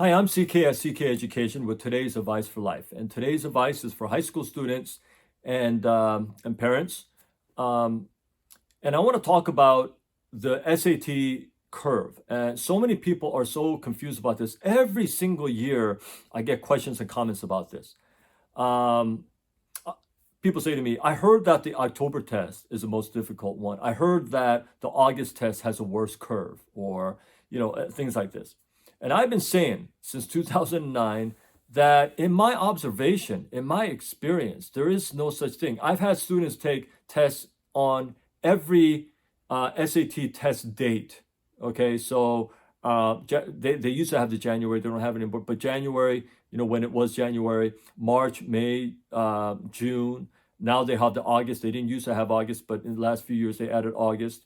Hi, I'm CK at CK Education with today's advice for life. And today's advice is for high school students and parents. Um, and I want to talk about the SAT curve. And so many people are so confused about this. Every single year, I get questions and comments about this. Um, People say to me, I heard that the October test is the most difficult one. I heard that the August test has a worse curve, or things like this. And I've been saying since 2009 that in my observation, in my experience, there is no such thing. I've had students take tests on every SAT test date. Okay, so they used to have the January, they don't have it anymore, but January, when it was January, March, May, June. Now they have the August. They didn't used to have August, but in the last few years they added August,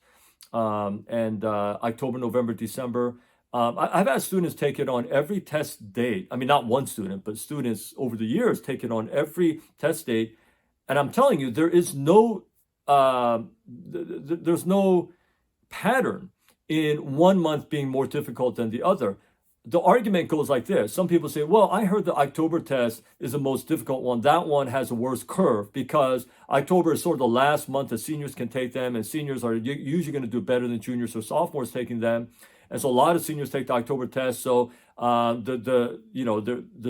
and October, November, December. I've had students take it on every test date. I mean, not one student, but students over the years take it on every test date. And I'm telling you, there is there's no pattern in one month being more difficult than the other. The argument goes like this. Some people say, well, I heard the October test is the most difficult one. That one has a worse curve because October is sort of the last month that seniors can take them, and seniors are usually going to do better than juniors or sophomores taking them. And so a lot of seniors take the October test. So the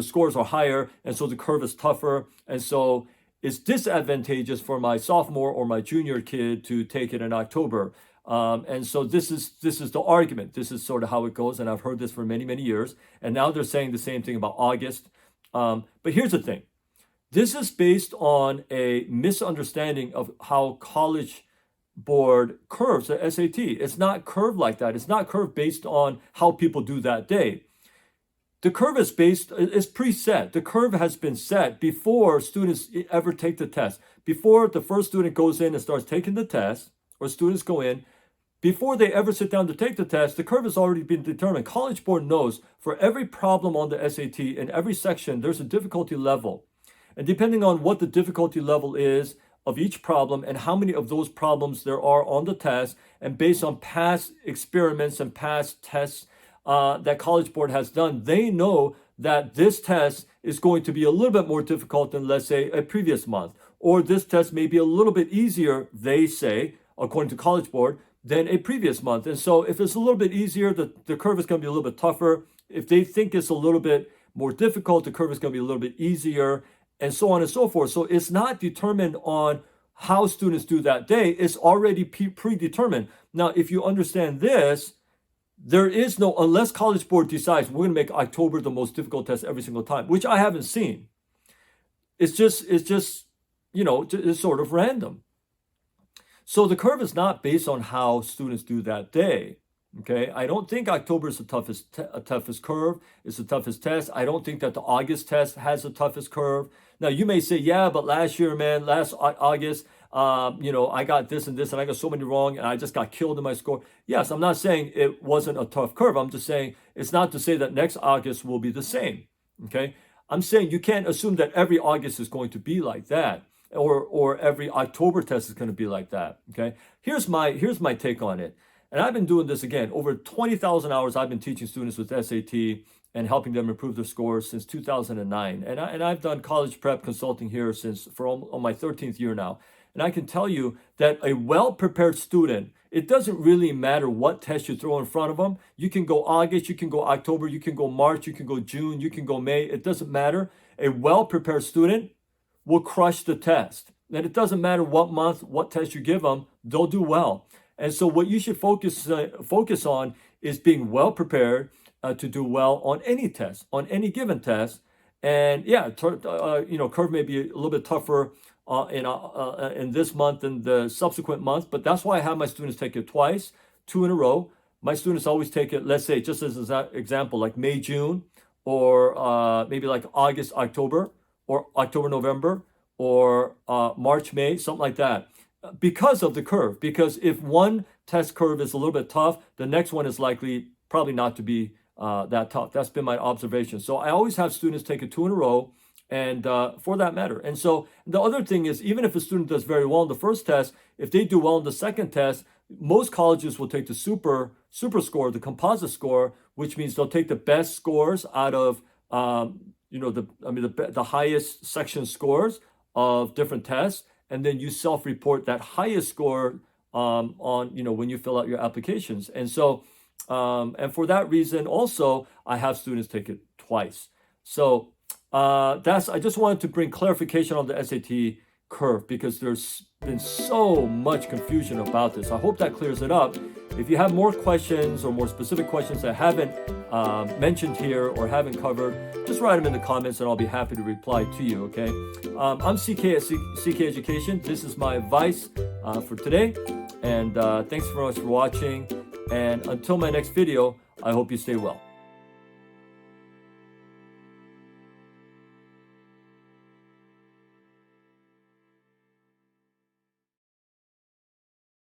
scores are higher, and so the curve is tougher. And so it's disadvantageous for my sophomore or my junior kid to take it in October. And so this is the argument. This is sort of how it goes, and I've heard this for many, many years. And now they're saying the same thing about August. But here's the thing. This is based on a misunderstanding of how College Board curves the SAT. It's not curved like that. It's not curved based on how people do that day. The curve is preset. The curve has been set before students ever take the test. Before the first student goes in and starts taking the test, or students go in, before they ever sit down to take the test, the curve has already been determined. College Board knows for every problem on the SAT, in every section, there's a difficulty level. And depending on what the difficulty level is of each problem and how many of those problems there are on the test, and based on past experiments and past tests that College Board has done, they know that this test is going to be a little bit more difficult than, let's say, a previous month. Or this test may be a little bit easier, they say, according to College Board, than a previous month. And so if it's a little bit easier, the curve is going to be a little bit tougher. If they think it's a little bit more difficult, the curve is going to be a little bit easier, and so on and so forth. So it's not determined on how students do that day. It's already predetermined. Now, if you understand this, there is no, unless College Board decides we're going to make October the most difficult test every single time, which I haven't seen. It's just it's sort of random. So the curve is not based on how students do that day. Okay, I don't think October is the toughest curve. It's the toughest test. I don't think that the August test has the toughest curve. Now you may say, yeah, but last August, I got this and this, and I got so many wrong, and I just got killed in my score. Yes, I'm not saying it wasn't a tough curve. I'm just saying it's not to say that next August will be the same. Okay, I'm saying you can't assume that every August is going to be like that, or every October test is going to be like that. Okay, here's my take on it. And I've been doing this again over 20,000 hours. I've been teaching students with SAT and helping them improve their scores since 2009. And I've done college prep consulting here on my 13th year now. And I can tell you that a well-prepared student, it doesn't really matter what test you throw in front of them. You can go August, you can go October, you can go March, you can go June, you can go May. It doesn't matter. A well-prepared student will crush the test. And it doesn't matter what month, what test you give them, they'll do well. And so what you should focus on is being well prepared to do well on any test, on any given test. And yeah, curve may be a little bit tougher in this month than the subsequent month, but that's why I have my students take it twice, 2 in a row. My students always take it, let's say, just as an example, like May, June, or maybe like August, October, or October, November, or March, May, something like that. Because of the curve. Because if one test curve is a little bit tough, the next one is probably not to be that tough. That's been my observation. So I always have students take it 2 in a row, and for that matter. And so the other thing is, even if a student does very well in the first test, if they do well in the second test, most colleges will take the super score, the composite score, which means they'll take the best scores out of the highest section scores of different tests, and then you self-report that highest score on when you fill out your applications. And so and for that reason also, I have students take it twice. So I just wanted to bring clarification on the SAT curve, because there's been so much confusion about this. I hope that clears it up. If you have more questions or more specific questions that I haven't mentioned here or haven't covered, just write them in the comments and I'll be happy to reply to you, okay? I'm CK at CK Education. This is my advice for today. And thanks very much for watching. And until my next video, I hope you stay well.